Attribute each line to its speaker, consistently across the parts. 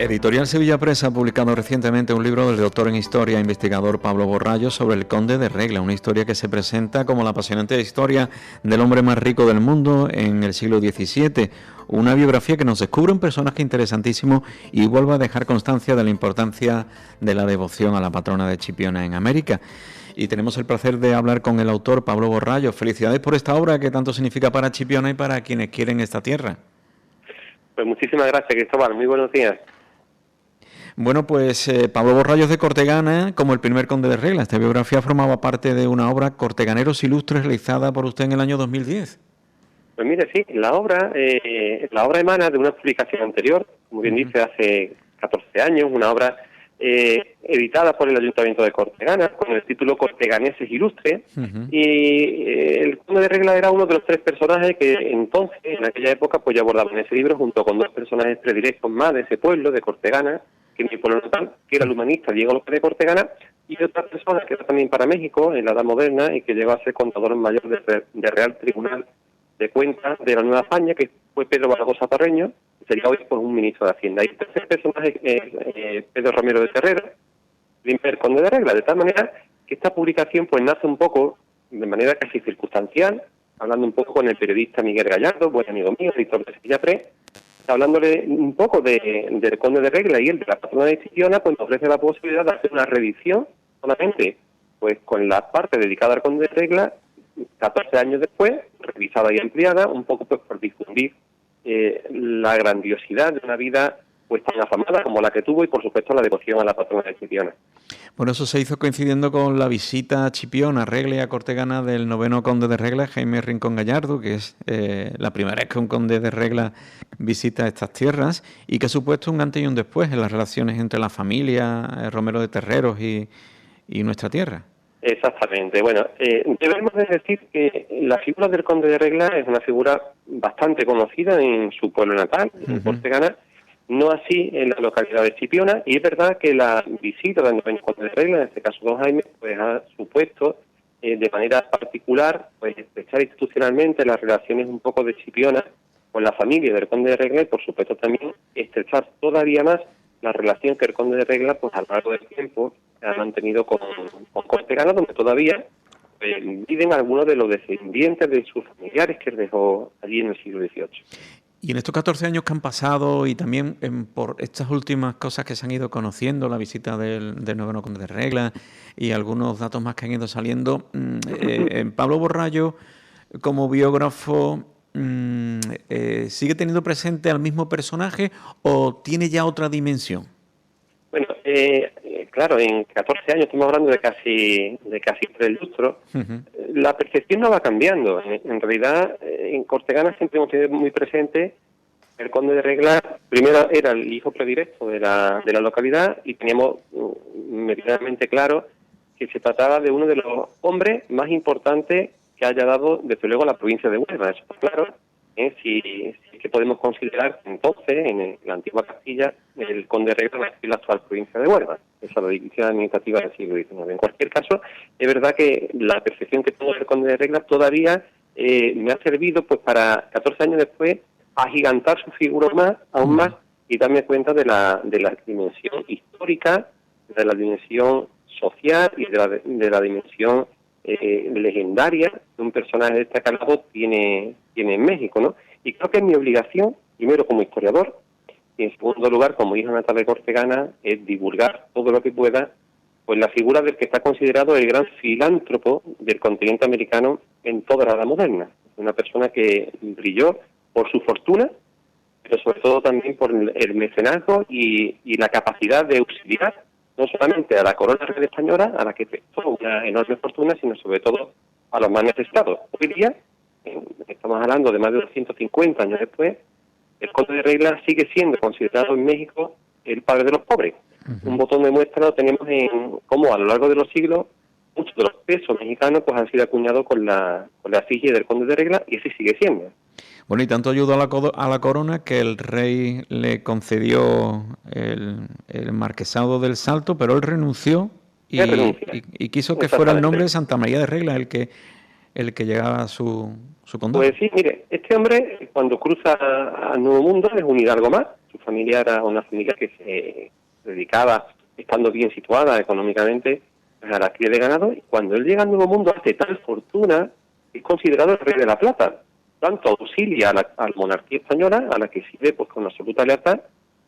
Speaker 1: Editorial Sevilla Press ha publicado recientemente un libro del doctor en Historia e investigador Pablo Borrallo sobre el Conde de Regla, una historia que se presenta como la apasionante historia del hombre más rico del mundo en el siglo XVII, una biografía que nos descubre un personaje interesantísimo y vuelve a dejar constancia de la importancia de la devoción a la patrona de Chipiona en América. Y tenemos el placer de hablar con el autor Pablo Borrallo. Felicidades por esta obra que tanto significa para Chipiona y para quienes quieren esta tierra.
Speaker 2: Pues muchísimas gracias, Cristóbal. Muy buenos días.
Speaker 1: Bueno, pues Pablo Borrallo es de Cortegana, como el primer conde de Regla. Esta biografía formaba parte de una obra Corteganeros Ilustres realizada por usted en el año 2010.
Speaker 2: Pues mire, sí, la obra emana de una publicación anterior, como bien dice, hace 14 años, una obra editada por el Ayuntamiento de Cortegana, con el título Corteganeses Ilustres, y el conde de Regla era uno de los tres personajes que entonces, en aquella época, pues ya abordaban ese libro, junto con dos personajes predilectos más de ese pueblo, de Cortegana, que es mi pueblo natal, que era el humanista Diego López de Cortegana, y otra persona que era también para México, en la Edad Moderna, y que llegó a ser contador mayor de Real Tribunal de Cuentas de la Nueva España, que fue Pedro Baragosa Parreño, que sería hoy pues, un ministro de Hacienda. Y el tercer personaje es Pedro Romero de Terrera, primer conde de Regla, de tal manera que esta publicación pues nace un poco, de manera casi circunstancial, hablando un poco con el periodista Miguel Gallardo, buen amigo mío, editor de Sevilla Press, hablándole un poco del conde de Regla y el de la patrona de Chipiona, pues nos ofrece la posibilidad de hacer una revisión solamente pues con la parte dedicada al conde de Regla, 14 años después, revisada y ampliada, un poco pues por difundir la grandiosidad de una vida pues tan afamada como la que tuvo y por supuesto la devoción a la patrona de Chipiona.
Speaker 1: Bueno, eso se hizo coincidiendo con la visita a Chipiona, Regla y a Cortegana del noveno conde de Regla, Jaime Rincón Gallardo, que es la primera vez que un conde de Regla visita estas tierras y que ha supuesto un antes y un después en las relaciones entre la familia Romero de Terreros y nuestra tierra.
Speaker 2: Exactamente. Bueno, debemos de decir que la figura del conde de Regla es una figura bastante conocida en su pueblo natal, en Cortegana, no así en la localidad de Chipiona, y es verdad que la visita del noveno conde de Regla, en este caso don Jaime, pues ha supuesto de manera particular pues estrechar institucionalmente las relaciones un poco de Chipiona con la familia del conde de Regla y por supuesto también estrechar todavía más la relación que el conde de Regla pues a lo largo del tiempo ha mantenido con Cortegana, donde todavía viven algunos de los descendientes de sus familiares que él dejó allí en el siglo XVIII.
Speaker 1: Y en estos 14 años que han pasado y también por estas últimas cosas que se han ido conociendo, la visita del noveno conde de Regla y algunos datos más que han ido saliendo, Pablo Borrallo, como biógrafo, ¿sigue teniendo presente al mismo personaje o tiene ya otra dimensión?
Speaker 2: Bueno, claro, en 14 años estamos hablando de casi 3 lustros. La percepción no va cambiando. En realidad, en Cortegana siempre hemos tenido muy presente el conde de Regla. Primero era el hijo predilecto de la localidad y teníamos medianamente claro que se trataba de uno de los hombres más importantes que haya dado, desde luego, la provincia de Huelva. Eso está claro. Si es que podemos considerar entonces, en la antigua Castilla, el conde de Regla en la actual provincia de Huelva, esa la división administrativa del siglo XIX. En cualquier caso, es verdad que la percepción que tuvo el conde de Regla todavía me ha servido pues para 14 años después agigantar su figura aún más y darme cuenta de la dimensión histórica, de la dimensión social y de la dimensión legendaria de un personaje de este calado tiene en México, ¿no? Y creo que es mi obligación, primero como historiador, y en segundo lugar como hijo natal de Cortegana, es divulgar todo lo que pueda pues la figura del que está considerado el gran filántropo del continente americano en toda la Edad Moderna. Una persona que brilló por su fortuna, pero sobre todo también por el mecenazgo y la capacidad de auxiliar no solamente a la corona real española, a la que prestó una enorme fortuna, sino sobre todo a los más necesitados. Hoy día, estamos hablando de más de 250 años después, el conde de Regla sigue siendo considerado en México el padre de los pobres. Un botón de muestra lo tenemos en cómo a lo largo de los siglos muchos de los pesos mexicanos pues han sido acuñados con la efigie del conde de Regla y así sigue siendo.
Speaker 1: Bueno, y tanto ayudó a la corona que el rey le concedió el marquesado del Salto, pero él renunció y quiso que fuera el nombre de Santa María de Regla el que llegaba a su condado.
Speaker 2: Pues sí, mire, este hombre cuando cruza al Nuevo Mundo es un hidalgo más, su familia era una familia que se dedicaba, estando bien situada económicamente, a la cría de ganado, y cuando él llega al Nuevo Mundo hace tal fortuna, es considerado el rey de la plata. Tanto auxilia a la monarquía española, a la que sirve pues con absoluta lealtad,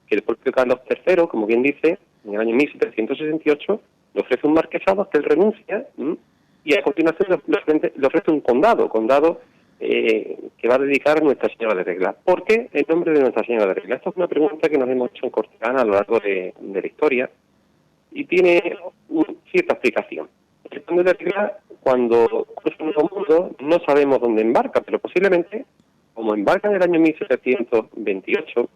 Speaker 2: que el propio Carlos III, como bien dice, en el año 1768, le ofrece un marquesado hasta él renuncia, y a continuación le ofrece un condado que va a dedicar a Nuestra Señora de Regla. ¿Por qué el nombre de Nuestra Señora de Regla? Esta es una pregunta que nos hemos hecho en Cortegana a lo largo de la historia, y tiene cierta explicación. El conde de Regla, cuando cruza el Nuevo Mundo, no sabemos dónde embarca, pero posiblemente, como embarca en el año 1728,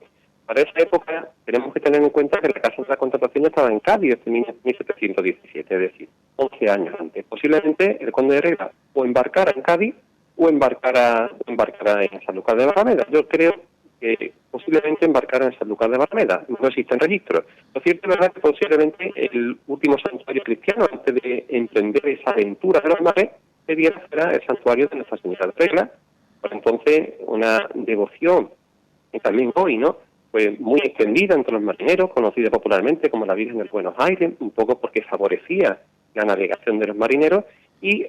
Speaker 2: para esa época tenemos que tener en cuenta que la Casa de la Contratación ya estaba en Cádiz desde 1717, es decir, 11 años antes. Posiblemente el conde de Regla o embarcara en Cádiz o embarcara en Sanlúcar de Barrameda. Yo creo que posiblemente embarcara en Sanlúcar de Barrameda. No existen registros. Lo cierto es verdad que posiblemente el último santuario cristiano, antes de emprender esa aventura de los mares, será el santuario de Nuestra Señora de Regla. Por entonces, una devoción, y también hoy, ¿no?, pues muy extendida entre los marineros, conocida popularmente como la Virgen del Buenos Aires, un poco porque favorecía la navegación de los marineros, y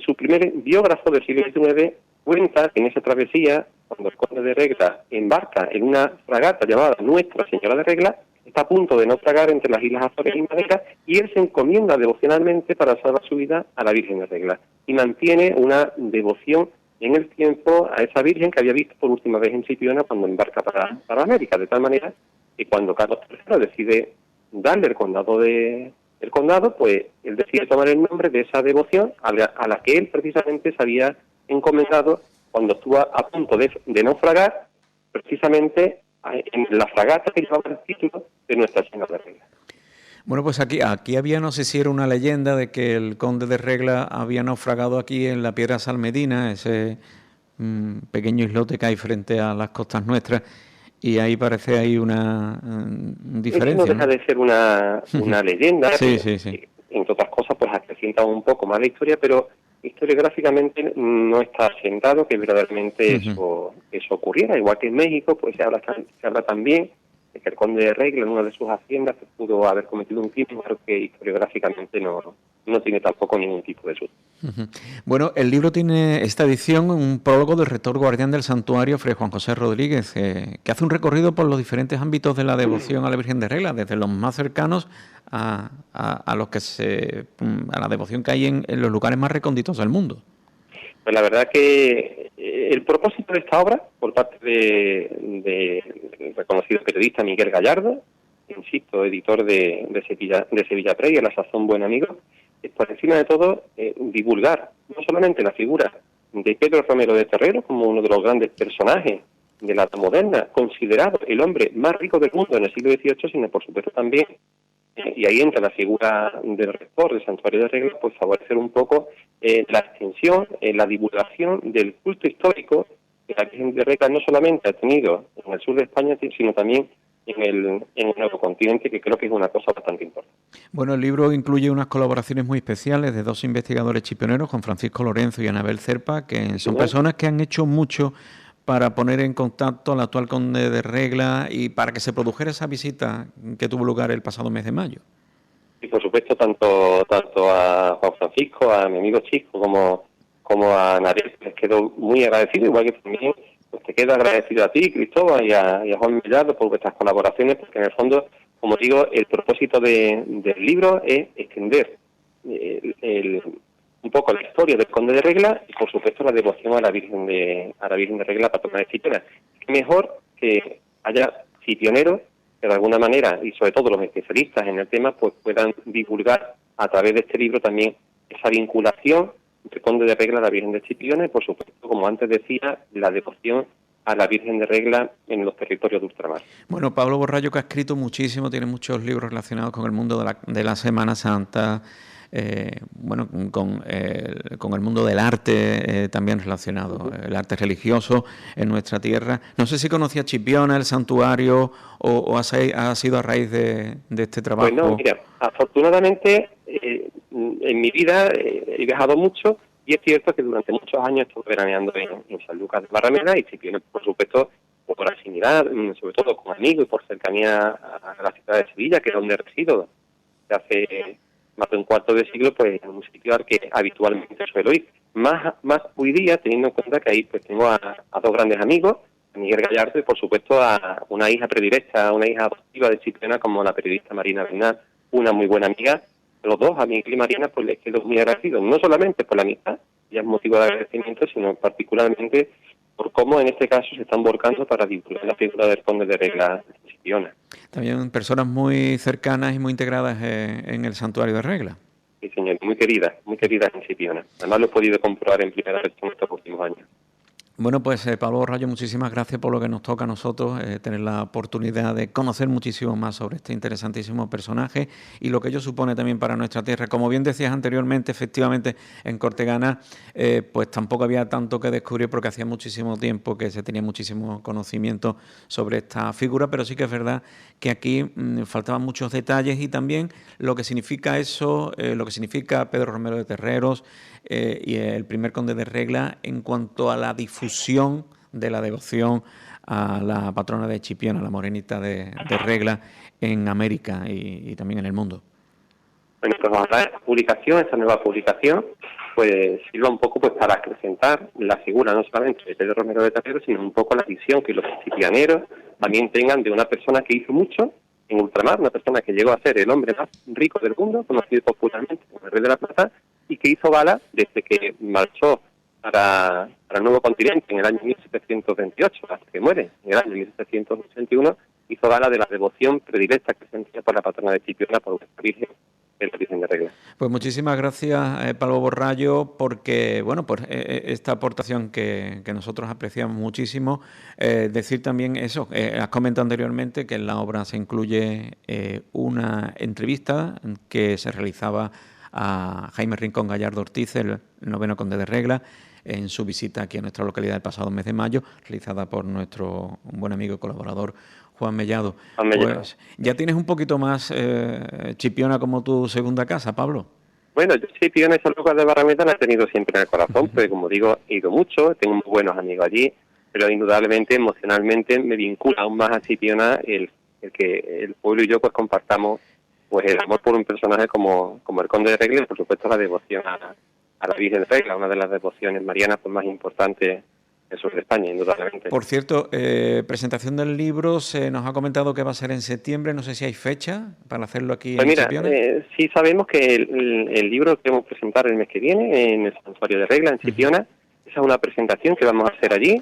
Speaker 2: su primer biógrafo del siglo XIX cuenta que en esa travesía, cuando el conde de Regla embarca en una fragata llamada Nuestra Señora de Regla, está a punto de naufragar entre las Islas Azores y Madeira, y él se encomienda devocionalmente para salvar su vida a la Virgen de Regla, y mantiene una devoción en el tiempo a esa Virgen que había visto por última vez en Chipiona cuando embarca para América, de tal manera que cuando Carlos III decide darle el condado, pues él decide tomar el nombre de esa devoción a la que él precisamente se había encomendado cuando estuvo a punto de naufragar, precisamente en la fragata que llevaba el título de Nuestra Señora de Regla.
Speaker 1: Bueno, pues aquí había, no sé si era una leyenda de que el conde de Regla había naufragado aquí en la Piedra Salmedina, ese pequeño islote que hay frente a las costas nuestras, y ahí parece hay una diferencia.
Speaker 2: Eso no deja de ser una leyenda,
Speaker 1: sí.
Speaker 2: que, entre otras cosas, pues acrecienta un poco más la historia, pero historiográficamente no está asentado que verdaderamente eso ocurriera. Igual que en México, pues se habla también de que el conde de Regla en una de sus haciendas pudo haber cometido un crimen, pero que historiográficamente no tiene tampoco ningún tipo de susto.
Speaker 1: Bueno, el libro tiene esta edición un prólogo del rector guardián del santuario, Fray Juan José Rodríguez, que hace un recorrido por los diferentes ámbitos de la devoción a la Virgen de Regla, desde los más cercanos a la devoción que hay en los lugares más recónditos del mundo.
Speaker 2: Pues la verdad que el propósito de esta obra, por parte de reconocido periodista Miguel Gallardo, insisto, editor de Sevilla Press y a la sazón buen amigo, es por encima de todo divulgar no solamente la figura de Pedro Romero de Terrero como uno de los grandes personajes de la edad moderna, considerado el hombre más rico del mundo en el siglo XVIII, sino por supuesto también, y ahí entra la figura del rector del Santuario de Regla, pues favorecer un poco la extensión, la divulgación del culto histórico que la Virgen de Regla no solamente ha tenido en el sur de España, sino también en el nuevo continente, que creo que es una cosa bastante importante.
Speaker 1: Bueno, el libro incluye unas colaboraciones muy especiales de dos investigadores chipioneros, Juan Francisco Lorenzo y Anabel Cerpa, que son personas que han hecho mucho para poner en contacto al actual conde de Regla y para que se produjera esa visita que tuvo lugar el pasado mes de mayo.
Speaker 2: Y por supuesto tanto a Juan Francisco, a mi amigo Chico, como a Anabel, les quedo muy agradecido, igual que también pues te quedo agradecido a ti, Cristóbal, y a Juan Mellado por vuestras colaboraciones, porque en el fondo, como digo, el propósito del libro es extender un poco la historia del conde de Regla y por supuesto la devoción a la Virgen de Regla, patrona de Chipiona. ¿Qué mejor que haya chipioneros que de alguna manera, y sobre todo los especialistas en el tema, pues puedan divulgar a través de este libro también esa vinculación entre conde de Regla a la Virgen de Chipiona y por supuesto, como antes decía, la devoción a la Virgen de Regla en los territorios de ultramar.
Speaker 1: Bueno, Pablo Borrallo, que ha escrito muchísimo, tiene muchos libros relacionados con el mundo de la Semana Santa, con el mundo del arte también relacionado, el arte religioso en nuestra tierra. No sé si conocía Chipiona, el santuario, o ha sido a raíz de este trabajo.
Speaker 2: Pues no, mira, afortunadamente en mi vida he viajado mucho y es cierto que durante muchos años estuve veraneando en Sanlúcar de Barrameda y Chipiona, por supuesto, por por afinidad, sobre todo con amigos y por cercanía a la ciudad de Sevilla, que es donde resido desde hace más de un cuarto de siglo, pues en un sitio al que habitualmente suelo ir. Más hoy día, teniendo en cuenta que ahí pues tengo a dos grandes amigos, a Miguel Gallardo y por supuesto a una hija predilecta, una hija adoptiva de Chipiona como la periodista Marina Bernal, una muy buena amiga. Los dos, a Miguel y Marina, pues les quedo muy agradecido, no solamente por la amistad, ya es motivo de agradecimiento, sino particularmente por cómo en este caso se están volcando para divulgar la figura del conde de Regla de Chipiona.
Speaker 1: También personas muy cercanas y muy integradas en el santuario de Regla.
Speaker 2: Sí, señor, muy queridas en Chipiona. Además lo he podido comprobar en primera vez en estos últimos años.
Speaker 1: Bueno, pues Pablo Borrallo, muchísimas gracias por lo que nos toca a nosotros, tener la oportunidad de conocer muchísimo más sobre este interesantísimo personaje y lo que ello supone también para nuestra tierra. Como bien decías anteriormente, efectivamente, en Cortegana pues tampoco había tanto que descubrir porque hacía muchísimo tiempo que se tenía muchísimo conocimiento sobre esta figura, pero sí que es verdad que aquí faltaban muchos detalles y también lo que significa eso, lo que significa Pedro Romero de Terreros y el primer conde de Regla en cuanto a la difusión de la devoción a la patrona de Chipiona, la morenita de Regla, en América y también en el mundo.
Speaker 2: Bueno, pues ojalá esta nueva publicación, pues sirva un poco pues para acrecentar la figura no solamente de Pedro Romero de Terreros, sino un poco la visión que los chipianeros también tengan de una persona que hizo mucho en ultramar, una persona que llegó a ser el hombre más rico del mundo, conocido popularmente como el Rey de la Plata, y que hizo gala desde que marchó para el nuevo continente en el año 1728, hasta que muere en el año 1781, hizo gala de la devoción predilecta que sentía por la patrona de Chipiona, por la Virgen de Regla.
Speaker 1: Pues muchísimas gracias, Pablo Borrallo, porque bueno, pues esta aportación que nosotros apreciamos muchísimo. Decir también eso, has comentado anteriormente que en la obra se incluye una entrevista que se realizaba a Jaime Rincón Gallardo Ortiz, el noveno conde de Regla, en su visita aquí a nuestra localidad el pasado mes de mayo, realizada por nuestro buen amigo y colaborador Juan Mellado. Pues ya tienes un poquito más Chipiona como tu segunda casa, Pablo.
Speaker 2: Bueno, yo Chipiona y San Lucas de Barrameda la he tenido siempre en el corazón, porque como digo, he ido mucho, tengo muy buenos amigos allí, pero indudablemente, emocionalmente, me vincula aún más a Chipiona el que el pueblo y yo pues compartamos pues el amor por un personaje como el conde de Regla y por supuesto la devoción a la Virgen de Regla, una de las devociones marianas pues más importantes del sur de España, indudablemente.
Speaker 1: Por cierto, presentación del libro, se nos ha comentado que va a ser en septiembre, no sé si hay fecha para hacerlo aquí
Speaker 2: pues
Speaker 1: en
Speaker 2: mira,
Speaker 1: Chipiona.
Speaker 2: Sí sabemos que el libro que vamos a presentar el mes que viene en el Santuario de Regla, en Chipiona, esa es una presentación que vamos a hacer allí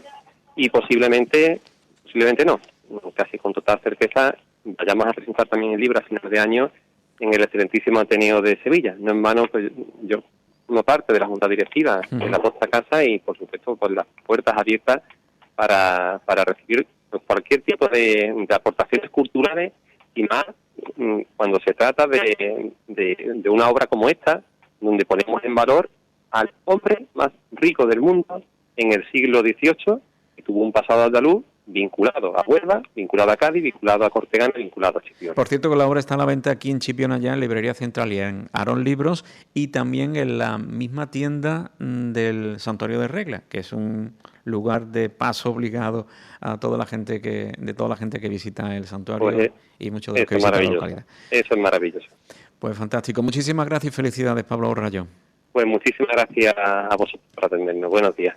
Speaker 2: y posiblemente no, casi con total certeza, vayamos a presentar también el libro a final de año en el excelentísimo Ateneo de Sevilla. No en vano, pues yo formo parte de la Junta Directiva de la Posta Casa y, por supuesto, con las puertas abiertas para recibir pues, cualquier tipo de aportaciones culturales y más cuando se trata de una obra como esta, donde ponemos en valor al hombre más rico del mundo en el siglo XVIII, que tuvo un pasado andaluz, vinculado a Huelva, vinculado a Cádiz, vinculado a Cortegana, vinculado a Chipiona.
Speaker 1: Por cierto que la obra está a la venta aquí en Chipiona ya, en Librería Central y en Arón Libros, y también en la misma tienda del Santuario de Regla, que es un lugar de paso obligado a toda la gente que visita el santuario
Speaker 2: pues
Speaker 1: y muchos de los que visitan la localidad.
Speaker 2: Eso es maravilloso.
Speaker 1: Pues fantástico. Muchísimas gracias y felicidades, Pablo Borrallo.
Speaker 2: Pues muchísimas gracias a vosotros por atendernos. Buenos días.